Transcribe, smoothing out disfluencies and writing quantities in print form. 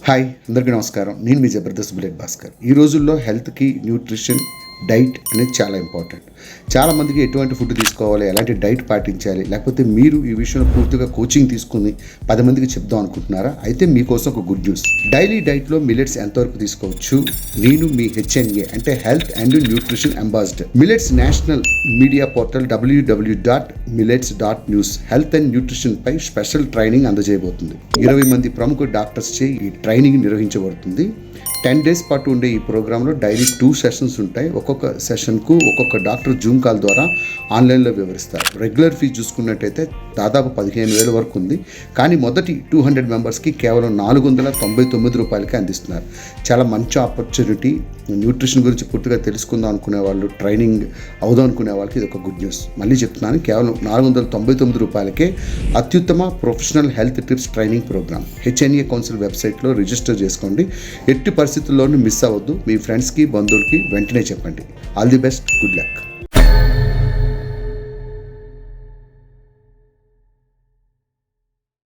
Hi అందరికీ నమస్కారం. నేను మీ జబర్దస్త్ బుల్లెట్ భాస్కర్. ఈ రోజుల్లో హెల్త్కి న్యూట్రిషన్ డైట్ అనేది చాలా ఇంపార్టెంట్. చాలామందికి ఎటువంటి ఫుడ్ తీసుకోవాలి, ఎలాంటి డైట్ పాటించాలి, లేకపోతే మీరు ఈ విషయంలో పూర్తిగా కోచింగ్ తీసుకుని 10 మందికి చెప్దాం అనుకుంటున్నారా? అయితే మీకోసం ఒక గుడ్ న్యూస్. డైలీ డైట్లో మిల్లెట్స్ ఎంతవరకు తీసుకోవచ్చు? నేను మీ HNA అంటే health and nutrition ambassador. Millets national media portal www.millets.news health and nutrition పై స్పెషల్ ట్రైనింగ్ అందజేయబోతుంది. 20 మంది ప్రముఖ డాక్టర్స్ చే ఈ ట్రైనింగ్ నిర్వహించబడుతుంది. 10 days పాటు ఉండే ఈ ప్రోగ్రాంలో డైలీ 2 సెషన్స్ ఉంటాయి. ఒక్కొక్క సెషన్కు ఒక్కొక్క డాక్టర్ జూమ్ కాల్ ద్వారా ఆన్లైన్లో వివరిస్తారు. రెగ్యులర్ ఫీజు చూసుకున్నట్టయితే దాదాపు 15,000 వరకు ఉంది. కానీ మొదటి 200 మెంబర్స్కి కేవలం 499 రూపాయలకి అందిస్తున్నారు. చాలా మంచి ఆపర్చునిటీ. న్యూట్రిషన్ గురించి పూర్తిగా తెలుసుకుందాం అనుకునే వాళ్ళు, ట్రైనింగ్ అవుదాం అనుకునే వాళ్ళకి ఇది ఒక గుడ్ న్యూస్. మళ్ళీ చెప్తున్నాను, కేవలం 499 రూపాయలకే అత్యుత్తమ professional health tips training program. HNA council వెబ్సైట్లో రిజిస్టర్ చేసుకోండి. ఎట్టి పరిస్థితుల్లోనూ మిస్ అవ్వద్దు. మీ ఫ్రెండ్స్కి, బంధువులకి వెంటనే చెప్పండి. All the best, good luck.